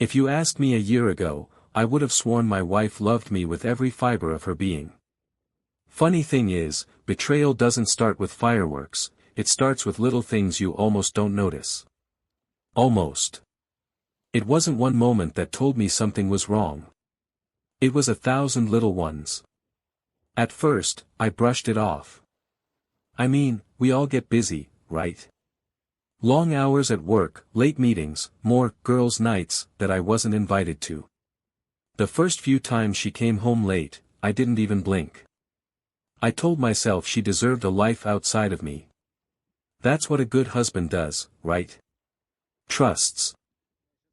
If you asked me a year ago, I would have sworn my wife loved me with every fiber of her being. Funny thing is, betrayal doesn't start with fireworks, it starts with little things you almost don't notice. Almost. It wasn't one moment that told me something was wrong. It was 1,000 little ones. At first, I brushed it off. I mean, we all get busy, right? Long hours at work, late meetings, more girls' nights that I wasn't invited to. The first few times she came home late, I didn't even blink. I told myself she deserved a life outside of me. That's what a good husband does, right? Trusts.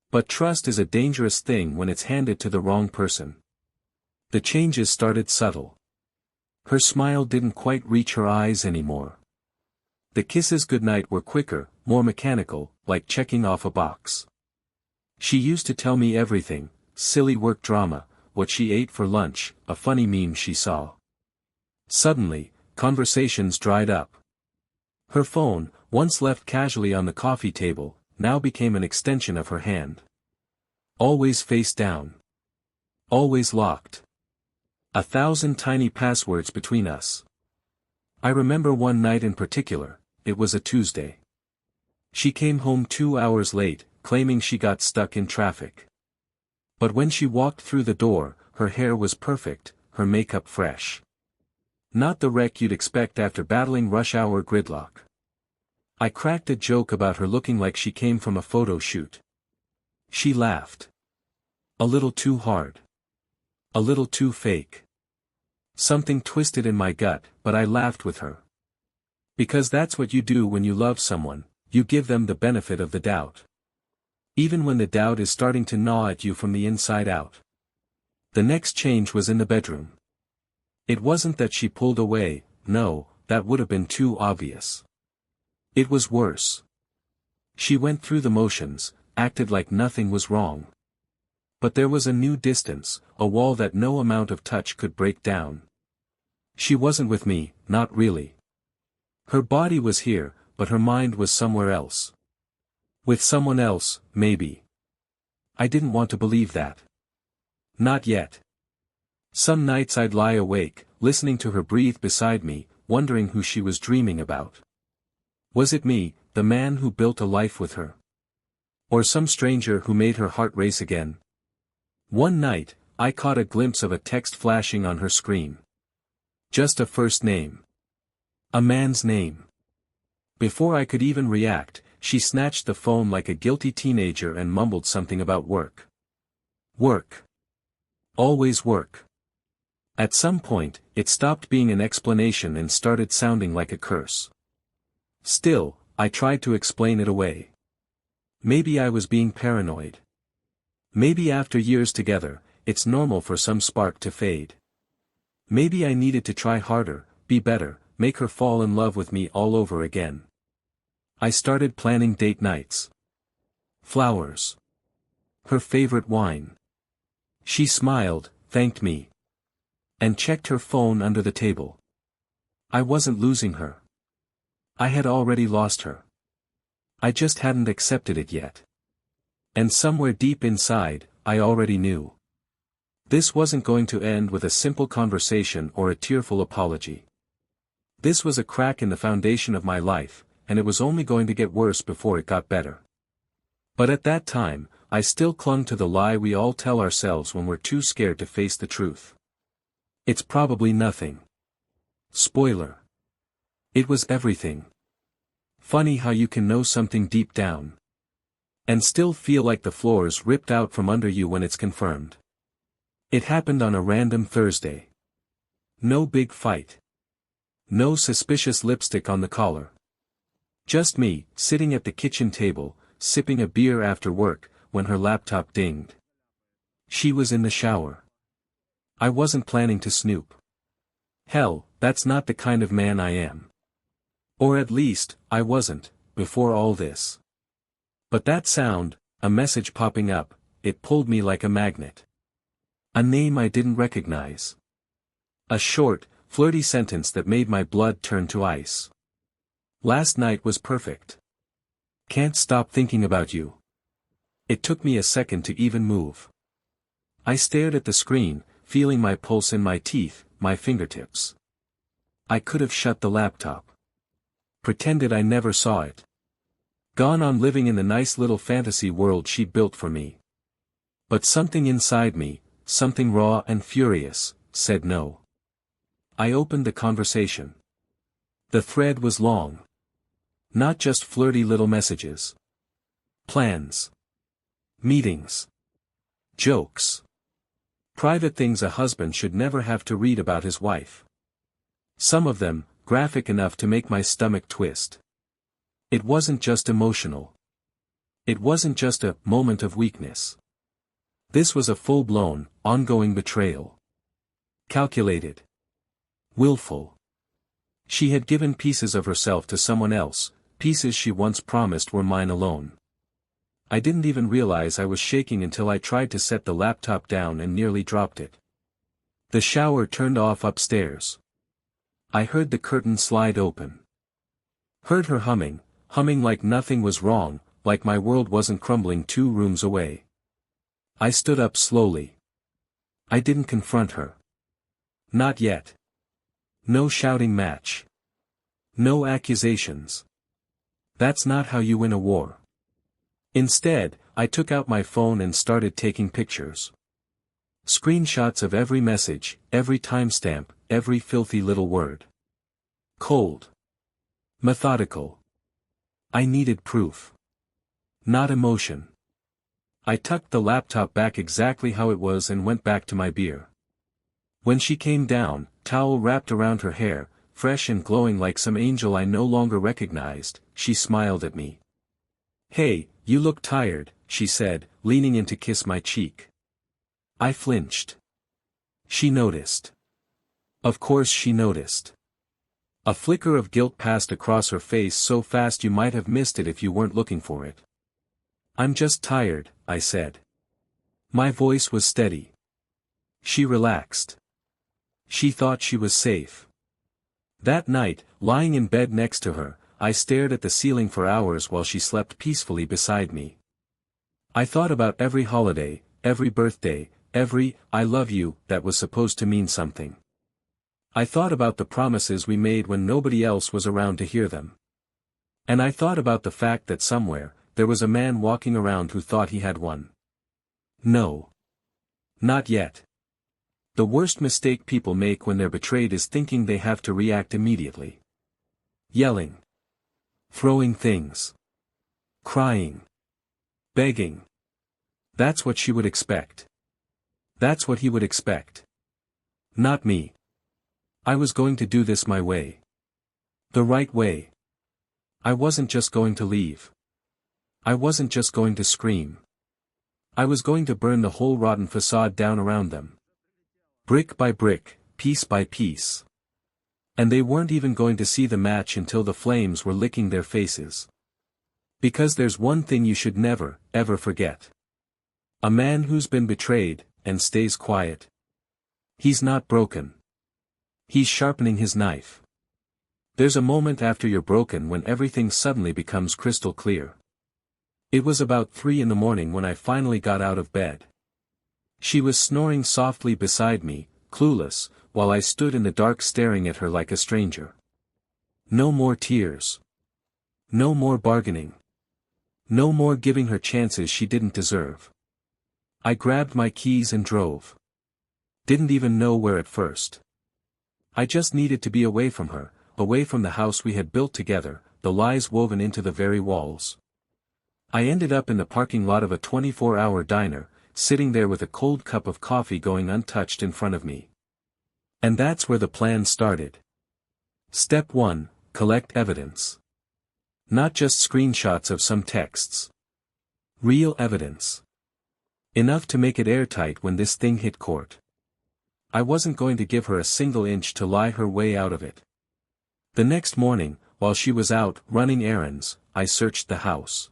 But trust is a dangerous thing when it's handed to the wrong person. The changes started subtle. Her smile didn't quite reach her eyes anymore. The kisses goodnight were quicker, more mechanical, like checking off a box. She used to tell me everything, silly work drama, what she ate for lunch, a funny meme she saw. Suddenly, conversations dried up. Her phone, once left casually on the coffee table, now became an extension of her hand. Always face down. Always locked. 1,000 tiny passwords between us. I remember one night in particular, it was a Tuesday. She came home 2 hours late, claiming she got stuck in traffic. But when she walked through the door, her hair was perfect, her makeup fresh. Not the wreck you'd expect after battling rush hour gridlock. I cracked a joke about her looking like she came from a photo shoot. She laughed. A little too hard. A little too fake. Something twisted in my gut, but I laughed with her. Because that's what you do when you love someone, you give them the benefit of the doubt. Even when the doubt is starting to gnaw at you from the inside out. The next change was in the bedroom. It wasn't that she pulled away, no, that would have been too obvious. It was worse. She went through the motions, acted like nothing was wrong. But there was a new distance, a wall that no amount of touch could break down. She wasn't with me, not really. Her body was here, but her mind was somewhere else. With someone else, maybe. I didn't want to believe that. Not yet. Some nights I'd lie awake, listening to her breathe beside me, wondering who she was dreaming about. Was it me, the man who built a life with her? Or some stranger who made her heart race again? One night, I caught a glimpse of a text flashing on her screen. Just a first name. A man's name. Before I could even react, she snatched the phone like a guilty teenager and mumbled something about work. Work. Always work. At some point, it stopped being an explanation and started sounding like a curse. Still, I tried to explain it away. Maybe I was being paranoid. Maybe after years together, it's normal for some spark to fade. Maybe I needed to try harder, be better, make her fall in love with me all over again. I started planning date nights. Flowers. Her favorite wine. She smiled, thanked me. And checked her phone under the table. I wasn't losing her. I had already lost her. I just hadn't accepted it yet. And somewhere deep inside, I already knew. This wasn't going to end with a simple conversation or a tearful apology. This was a crack in the foundation of my life, and it was only going to get worse before it got better. But at that time, I still clung to the lie we all tell ourselves when we're too scared to face the truth. It's probably nothing. Spoiler. It was everything. Funny how you can know something deep down. And still feel like the floor's ripped out from under you when it's confirmed. It happened on a random Thursday. No big fight. No suspicious lipstick on the collar. Just me, sitting at the kitchen table, sipping a beer after work, when her laptop dinged. She was in the shower. I wasn't planning to snoop. Hell, that's not the kind of man I am. Or at least, I wasn't, before all this. But that sound, a message popping up, it pulled me like a magnet. A name I didn't recognize. A short, flirty sentence that made my blood turn to ice. Last night was perfect. Can't stop thinking about you. It took me a second to even move. I stared at the screen, feeling my pulse in my teeth, my fingertips. I could have shut the laptop. Pretended I never saw it. Gone on living in the nice little fantasy world she'd built for me. But something inside me, something raw and furious, said no. I opened the conversation. The thread was long. Not just flirty little messages. Plans. Meetings. Jokes. Private things a husband should never have to read about his wife. Some of them, graphic enough to make my stomach twist. It wasn't just emotional. It wasn't just a moment of weakness. This was a full-blown, ongoing betrayal. Calculated. Willful. She had given pieces of herself to someone else, pieces she once promised were mine alone. I didn't even realize I was shaking until I tried to set the laptop down and nearly dropped it. The shower turned off upstairs. I heard the curtain slide open. Heard her humming like nothing was wrong, like my world wasn't crumbling 2 rooms away. I stood up slowly. I didn't confront her. Not yet. No shouting match. No accusations. That's not how you win a war. Instead, I took out my phone and started taking pictures. Screenshots of every message, every timestamp, every filthy little word. Cold. Methodical. I needed proof. Not emotion. I tucked the laptop back exactly how it was and went back to my beer. When she came down, towel wrapped around her hair, fresh and glowing like some angel I no longer recognized, she smiled at me. "Hey, you look tired," she said, leaning in to kiss my cheek. I flinched. She noticed. Of course she noticed. A flicker of guilt passed across her face so fast you might have missed it if you weren't looking for it. "I'm just tired," I said. My voice was steady. She relaxed. She thought she was safe. That night, lying in bed next to her, I stared at the ceiling for hours while she slept peacefully beside me. I thought about every holiday, every birthday, every "I love you" that was supposed to mean something. I thought about the promises we made when nobody else was around to hear them. And I thought about the fact that somewhere, there was a man walking around who thought he had one. No. Not yet. The worst mistake people make when they're betrayed is thinking they have to react immediately. Yelling. Throwing things. Crying. Begging. That's what she would expect. That's what he would expect. Not me. I was going to do this my way. The right way. I wasn't just going to leave. I wasn't just going to scream. I was going to burn the whole rotten facade down around them. Brick by brick, piece by piece. And they weren't even going to see the match until the flames were licking their faces. Because there's one thing you should never, ever forget. A man who's been betrayed, and stays quiet. He's not broken. He's sharpening his knife. There's a moment after you're broken when everything suddenly becomes crystal clear. It was about 3 a.m. when I finally got out of bed. She was snoring softly beside me, clueless, while I stood in the dark staring at her like a stranger. No more tears. No more bargaining. No more giving her chances she didn't deserve. I grabbed my keys and drove. Didn't even know where at first. I just needed to be away from her, away from the house we had built together, the lies woven into the very walls. I ended up in the parking lot of a 24-hour diner, sitting there with a cold cup of coffee going untouched in front of me. And that's where the plan started. Step 1, collect evidence. Not just screenshots of some texts. Real evidence. Enough to make it airtight when this thing hit court. I wasn't going to give her a single inch to lie her way out of it. The next morning, while she was out running errands, I searched the house.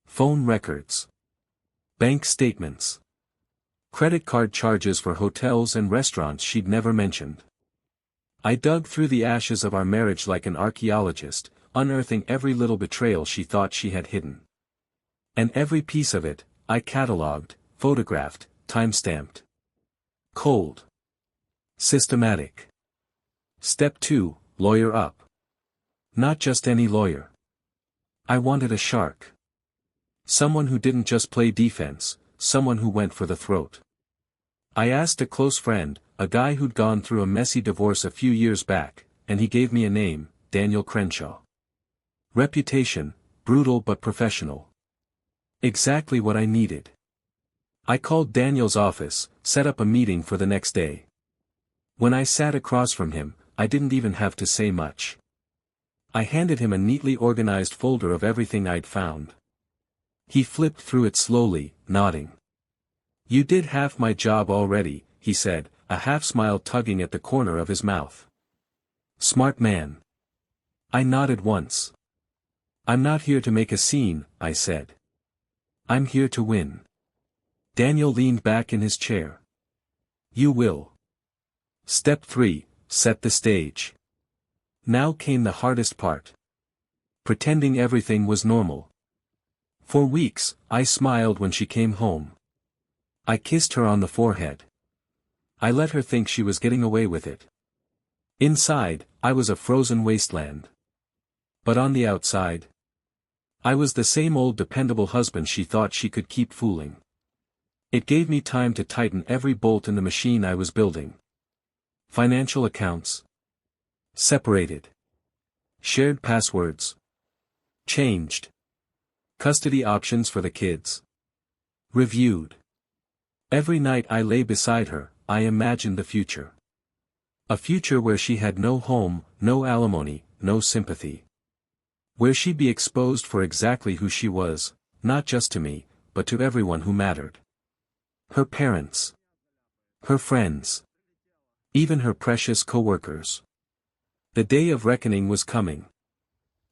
Phone records. Bank statements. Credit card charges for hotels and restaurants she'd never mentioned. I dug through the ashes of our marriage like an archaeologist, unearthing every little betrayal she thought she had hidden. And every piece of it, I catalogued, photographed, time-stamped. Cold. Systematic. Step 2, lawyer up. Not just any lawyer. I wanted a shark. Someone who didn't just play defense, someone who went for the throat. I asked a close friend, a guy who'd gone through a messy divorce a few years back, and he gave me a name, Daniel Crenshaw. Reputation, brutal but professional. Exactly what I needed. I called Daniel's office, set up a meeting for the next day. When I sat across from him, I didn't even have to say much. I handed him a neatly organized folder of everything I'd found. He flipped through it slowly, nodding. "You did half my job already," he said, a half-smile tugging at the corner of his mouth. "Smart man." I nodded once. "I'm not here to make a scene," I said. "I'm here to win." Daniel leaned back in his chair. "You will." Step 3, set the stage. Now came the hardest part. Pretending everything was normal. For weeks, I smiled when she came home. I kissed her on the forehead. I let her think she was getting away with it. Inside, I was a frozen wasteland. But on the outside, I was the same old dependable husband she thought she could keep fooling. It gave me time to tighten every bolt in the machine I was building. Financial accounts. Separated. Shared passwords. Changed. Custody options for the kids. Reviewed. Every night I lay beside her, I imagined the future. A future where she had no home, no alimony, no sympathy. Where she'd be exposed for exactly who she was, not just to me, but to everyone who mattered. Her parents. Her friends. Even her precious co-workers. The day of reckoning was coming.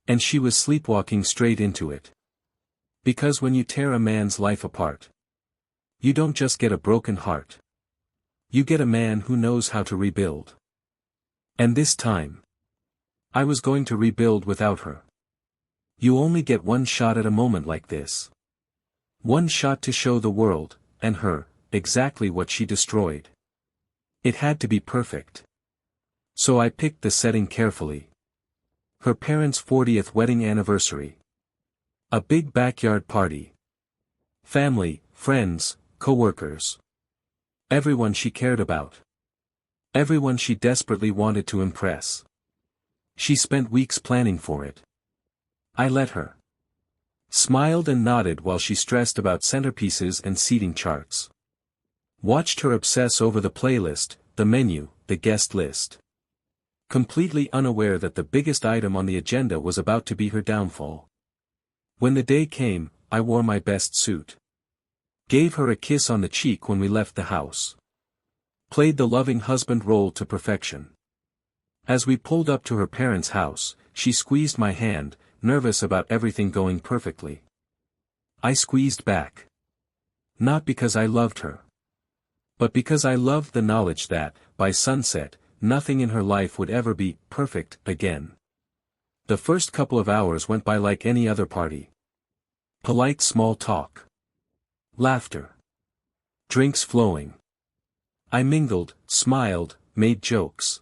And she was sleepwalking straight into it. Because when you tear a man's life apart, you don't just get a broken heart. You get a man who knows how to rebuild. And this time, I was going to rebuild without her. You only get one shot at a moment like this. One shot to show the world, and her, exactly what she destroyed. It had to be perfect. So I picked the setting carefully. Her parents' 40th wedding anniversary. A big backyard party. Family, friends, co-workers. Everyone she cared about. Everyone she desperately wanted to impress. She spent weeks planning for it. I let her. Smiled and nodded while she stressed about centerpieces and seating charts. Watched her obsess over the playlist, the menu, the guest list. Completely unaware that the biggest item on the agenda was about to be her downfall. When the day came, I wore my best suit. Gave her a kiss on the cheek when we left the house. Played the loving husband role to perfection. As we pulled up to her parents' house, she squeezed my hand, nervous about everything going perfectly. I squeezed back. Not because I loved her. But because I loved the knowledge that, by sunset, nothing in her life would ever be perfect again. The first couple of hours went by like any other party. Polite small talk. Laughter. Drinks flowing. I mingled, smiled, made jokes.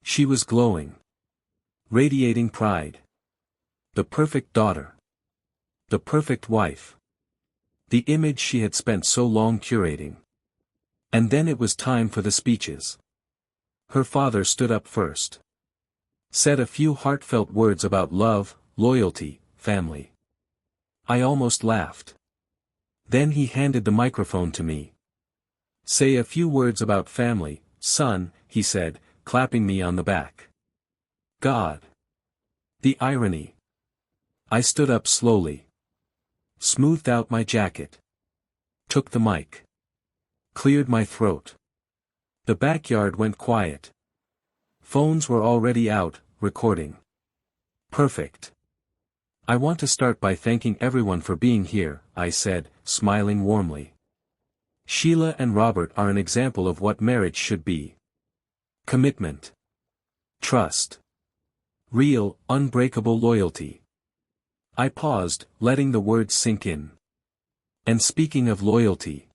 She was glowing. Radiating pride. The perfect daughter. The perfect wife. The image she had spent so long curating. And then it was time for the speeches. Her father stood up first. Said a few heartfelt words about love, loyalty, family. I almost laughed. Then he handed the microphone to me. Say a few words about family, son, he said, clapping me on the back. God. The irony. I stood up slowly. Smoothed out my jacket. Took the mic. Cleared my throat. The backyard went quiet. Phones were already out, recording. Perfect. I want to start by thanking everyone for being here, I said, smiling warmly. Sheila and Robert are an example of what marriage should be. Commitment. Trust. Real, unbreakable loyalty. I paused, letting the words sink in. And speaking of loyalty.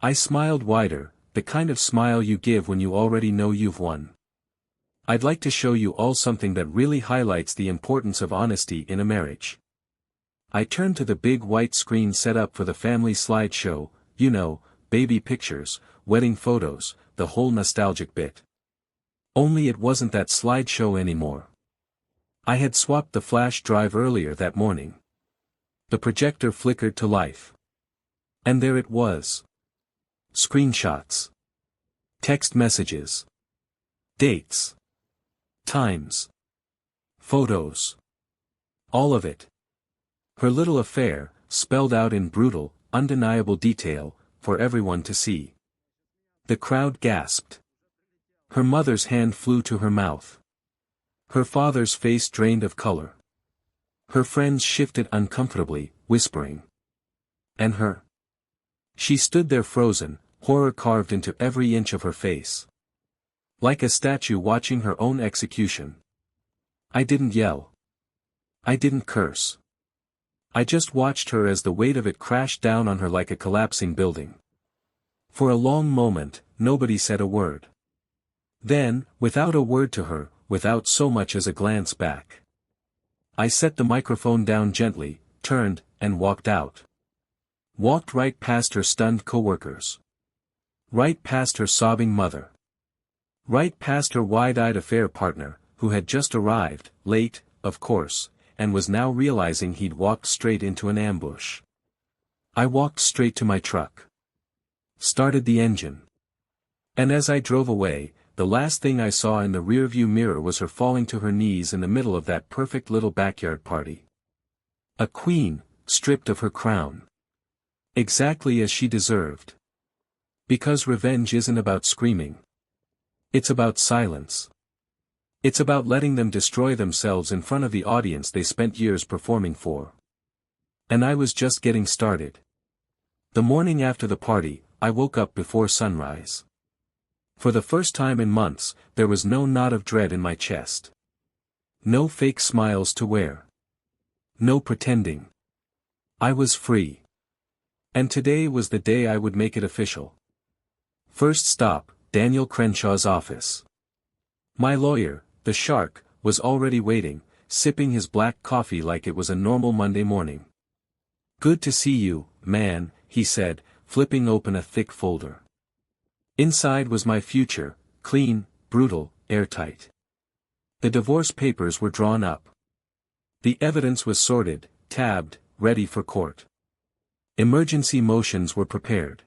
I smiled wider, the kind of smile you give when you already know you've won. I'd like to show you all something that really highlights the importance of honesty in a marriage. I turned to the big white screen set up for the family slideshow, you know, baby pictures, wedding photos, the whole nostalgic bit. Only it wasn't that slideshow anymore. I had swapped the flash drive earlier that morning. The projector flickered to life. And there it was. Screenshots. Text messages. Dates. Times. Photos. All of it. Her little affair, spelled out in brutal, undeniable detail, for everyone to see. The crowd gasped. Her mother's hand flew to her mouth. Her father's face drained of color. Her friends shifted uncomfortably, whispering. And her? She stood there frozen, horror carved into every inch of her face. Like a statue watching her own execution. I didn't yell. I didn't curse. I just watched her as the weight of it crashed down on her like a collapsing building. For a long moment, nobody said a word. Then, without a word to her, without so much as a glance back, I set the microphone down gently, turned, and walked out. Walked right past her stunned coworkers. Right past her sobbing mother. Right past her wide-eyed affair partner, who had just arrived, late, of course, and was now realizing he'd walked straight into an ambush. I walked straight to my truck. Started the engine. And as I drove away, the last thing I saw in the rearview mirror was her falling to her knees in the middle of that perfect little backyard party. A queen, stripped of her crown. Exactly as she deserved. Because revenge isn't about screaming. It's about silence. It's about letting them destroy themselves in front of the audience they spent years performing for. And I was just getting started. The morning after the party, I woke up before sunrise. For the first time in months, there was no knot of dread in my chest. No fake smiles to wear. No pretending. I was free. And today was the day I would make it official. First stop, Daniel Crenshaw's office. My lawyer, the shark, was already waiting, sipping his black coffee like it was a normal Monday morning. "Good to see you, man," he said, flipping open a thick folder. Inside was my future, clean, brutal, airtight. The divorce papers were drawn up. The evidence was sorted, tabbed, ready for court. Emergency motions were prepared.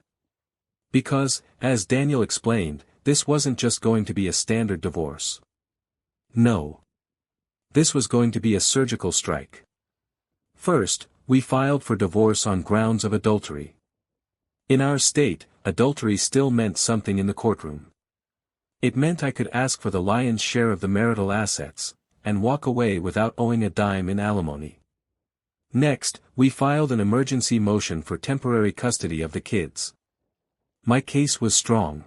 Because, as Daniel explained, this wasn't just going to be a standard divorce. No. This was going to be a surgical strike. First, we filed for divorce on grounds of adultery. In our state, adultery still meant something in the courtroom. It meant I could ask for the lion's share of the marital assets, and walk away without owing a dime in alimony. Next, we filed an emergency motion for temporary custody of the kids. My case was strong.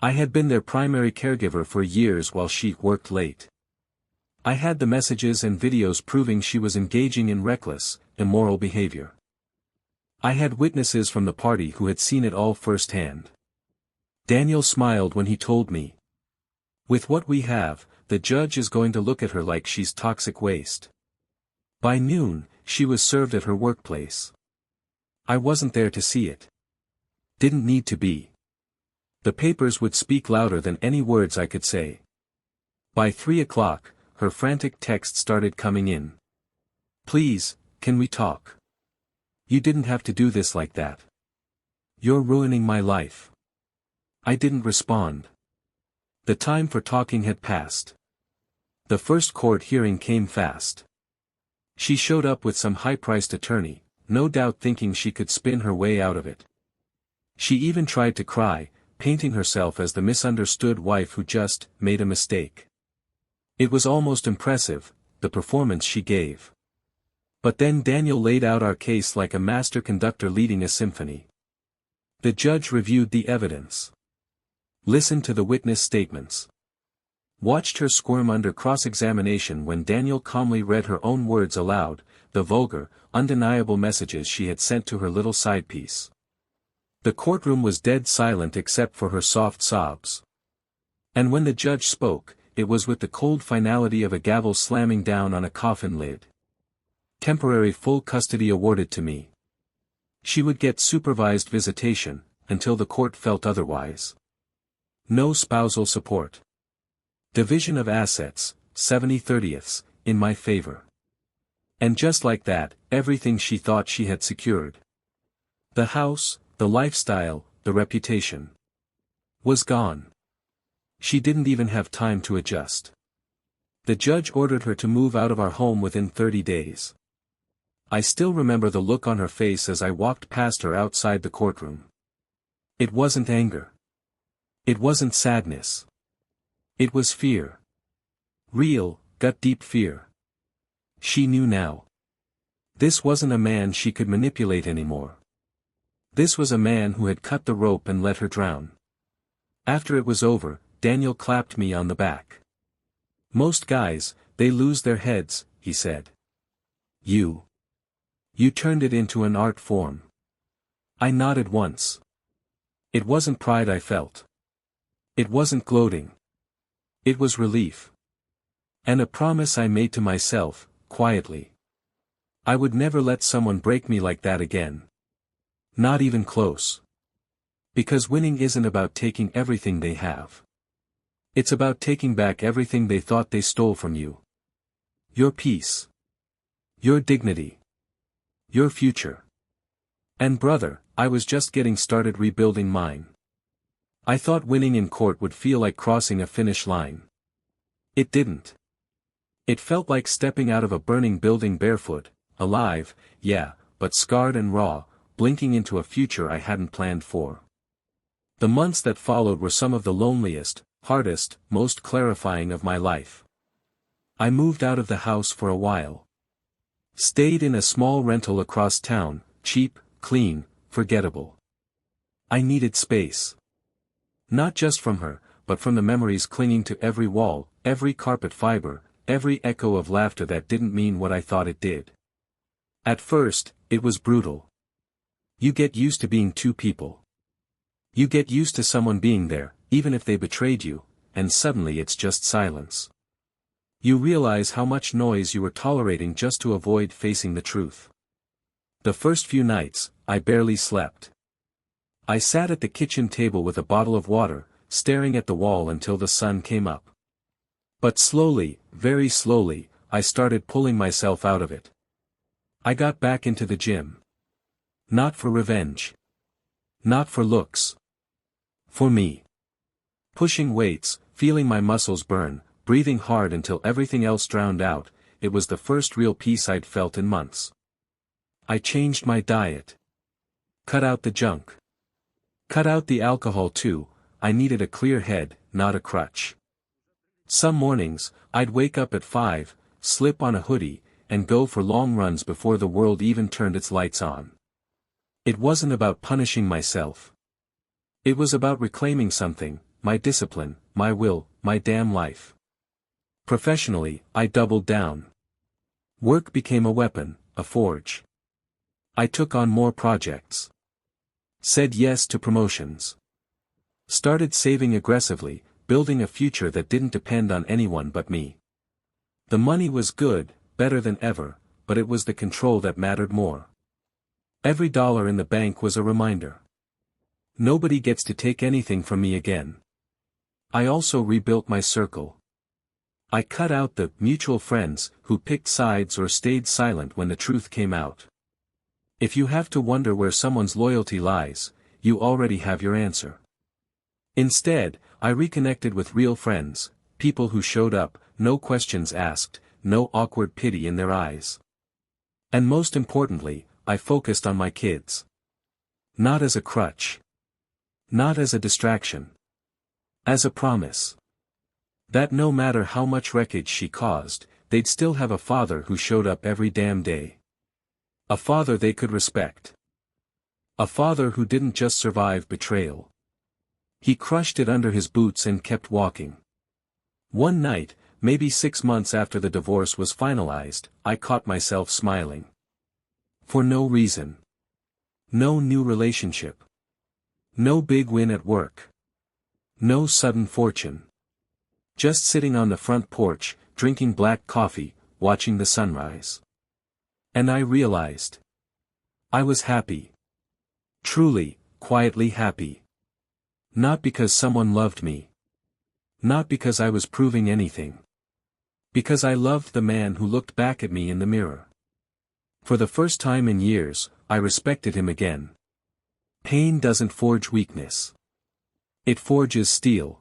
I had been their primary caregiver for years while she worked late. I had the messages and videos proving she was engaging in reckless, immoral behavior. I had witnesses from the party who had seen it all firsthand. Daniel smiled when he told me. "With what we have, the judge is going to look at her like she's toxic waste." By noon, she was served at her workplace. I wasn't there to see it. Didn't need to be. The papers would speak louder than any words I could say. By 3 o'clock, her frantic text started coming in. "Please, can we talk? You didn't have to do this like that. You're ruining my life." I didn't respond. The time for talking had passed. The first court hearing came fast. She showed up with some high-priced attorney, no doubt thinking she could spin her way out of it. She even tried to cry, painting herself as the misunderstood wife who just made a mistake. It was almost impressive, the performance she gave. But then Daniel laid out our case like a master conductor leading a symphony. The judge reviewed the evidence. Listened to the witness statements. Watched her squirm under cross-examination when Daniel calmly read her own words aloud, the vulgar, undeniable messages she had sent to her little side piece. The courtroom was dead silent except for her soft sobs. And when the judge spoke, it was with the cold finality of a gavel slamming down on a coffin lid. Temporary full custody awarded to me. She would get supervised visitation, until the court felt otherwise. No spousal support. Division of assets, 70/30ths, in my favor. And just like that, everything she thought she had secured. The house, the lifestyle, the reputation. Was gone. She didn't even have time to adjust. The judge ordered her to move out of our home within 30 days. I still remember the look on her face as I walked past her outside the courtroom. It wasn't anger. It wasn't sadness. It was fear. Real, gut-deep fear. She knew now. This wasn't a man she could manipulate anymore. This was a man who had cut the rope and let her drown. After it was over, Daniel clapped me on the back. Most guys, they lose their heads, he said. You turned it into an art form. I nodded once. It wasn't pride I felt. It wasn't gloating. It was relief. And a promise I made to myself, quietly. I would never let someone break me like that again. Not even close. Because winning isn't about taking everything they have. It's about taking back everything they thought they stole from you. Your peace. Your dignity. Your future. And brother, I was just getting started rebuilding mine. I thought winning in court would feel like crossing a finish line. It didn't. It felt like stepping out of a burning building barefoot, alive, yeah, but scarred and raw, blinking into a future I hadn't planned for. The months that followed were some of the loneliest, hardest, most clarifying of my life. I moved out of the house for a while. Stayed in a small rental across town, cheap, clean, forgettable. I needed space. Not just from her, but from the memories clinging to every wall, every carpet fiber, every echo of laughter that didn't mean what I thought it did. At first, it was brutal. You get used to being two people. You get used to someone being there, even if they betrayed you, and suddenly it's just silence. You realize how much noise you were tolerating just to avoid facing the truth. The first few nights, I barely slept. I sat at the kitchen table with a bottle of water, staring at the wall until the sun came up. But slowly, very slowly, I started pulling myself out of it. I got back into the gym. Not for revenge. Not for looks. For me. Pushing weights, feeling my muscles burn, breathing hard until everything else drowned out, it was the first real peace I'd felt in months. I changed my diet. Cut out the junk. Cut out the alcohol too. I needed a clear head, not a crutch. Some mornings, I'd wake up at 5, slip on a hoodie, and go for long runs before the world even turned its lights on. It wasn't about punishing myself. It was about reclaiming something, my discipline, my will, my damn life. Professionally, I doubled down. Work became a weapon, a forge. I took on more projects. Said yes to promotions. Started saving aggressively, building a future that didn't depend on anyone but me. The money was good, better than ever, but it was the control that mattered more. Every dollar in the bank was a reminder. Nobody gets to take anything from me again. I also rebuilt my circle. I cut out the mutual friends who picked sides or stayed silent when the truth came out. If you have to wonder where someone's loyalty lies, you already have your answer. Instead, I reconnected with real friends, people who showed up, no questions asked, no awkward pity in their eyes. And most importantly, I focused on my kids. Not as a crutch. Not as a distraction. As a promise. That no matter how much wreckage she caused, they'd still have a father who showed up every damn day. A father they could respect. A father who didn't just survive betrayal. He crushed it under his boots and kept walking. One night, maybe 6 months after the divorce was finalized, I caught myself smiling. For no reason. No new relationship. No big win at work. No sudden fortune. Just sitting on the front porch, drinking black coffee, watching the sunrise. And I realized. I was happy. Truly, quietly happy. Not because someone loved me. Not because I was proving anything. Because I loved the man who looked back at me in the mirror. For the first time in years, I respected him again. Pain doesn't forge weakness. It forges steel.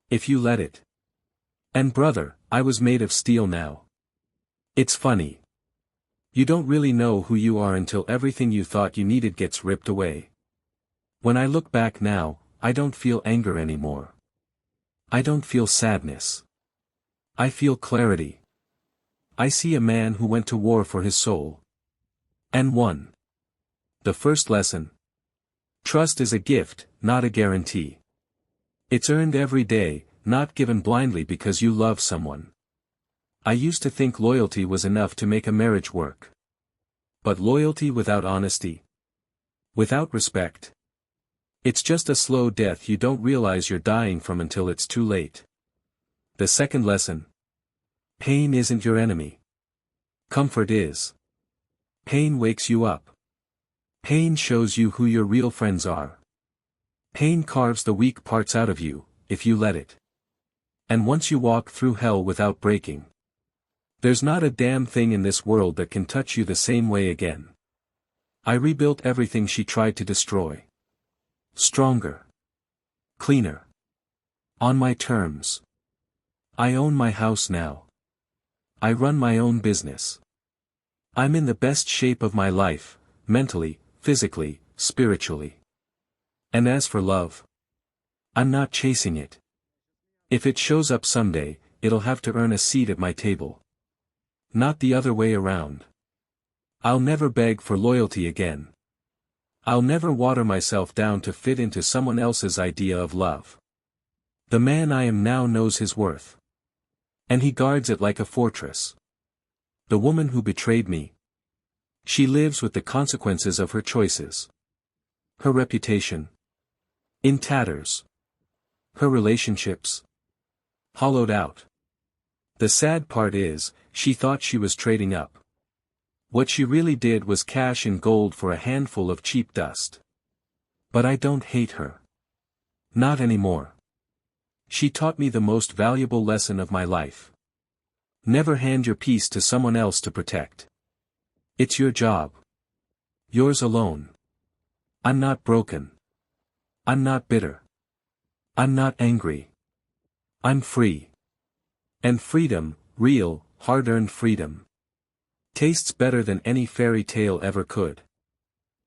If you let it. And brother, I was made of steel now. It's funny. You don't really know who you are until everything you thought you needed gets ripped away. When I look back now, I don't feel anger anymore. I don't feel sadness. I feel clarity. I see a man who went to war for his soul. And won. The first lesson. Trust is a gift, not a guarantee. It's earned every day, not given blindly because you love someone. I used to think loyalty was enough to make a marriage work. But loyalty without honesty? Without respect? It's just a slow death you don't realize you're dying from until it's too late. The second lesson. Pain isn't your enemy. Comfort is. Pain wakes you up. Pain shows you who your real friends are. Pain carves the weak parts out of you, if you let it. And once you walk through hell without breaking, there's not a damn thing in this world that can touch you the same way again. I rebuilt everything she tried to destroy. Stronger. Cleaner. On my terms. I own my house now. I run my own business. I'm in the best shape of my life, mentally, physically, spiritually. And as for love, I'm not chasing it. If it shows up someday, it'll have to earn a seat at my table. Not the other way around. I'll never beg for loyalty again. I'll never water myself down to fit into someone else's idea of love. The man I am now knows his worth. And he guards it like a fortress. The woman who betrayed me. She lives with the consequences of her choices. Her reputation. In tatters. Her relationships. Hollowed out. The sad part is, she thought she was trading up. What she really did was cash in gold for a handful of cheap dust. But I don't hate her. Not anymore. She taught me the most valuable lesson of my life. Never hand your peace to someone else to protect. It's your job. Yours alone. I'm not broken. I'm not bitter. I'm not angry. I'm free. And freedom, real, hard-earned freedom, tastes better than any fairy tale ever could.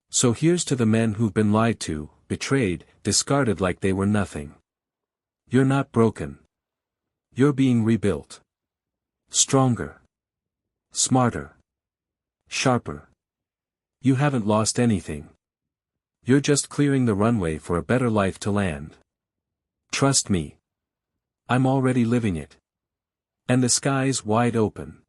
So here's to the men who've been lied to, betrayed, discarded like they were nothing. You're not broken. You're being rebuilt. Stronger. Smarter. Sharper. You haven't lost anything. You're just clearing the runway for a better life to land. Trust me. I'm already living it. And the sky's wide open.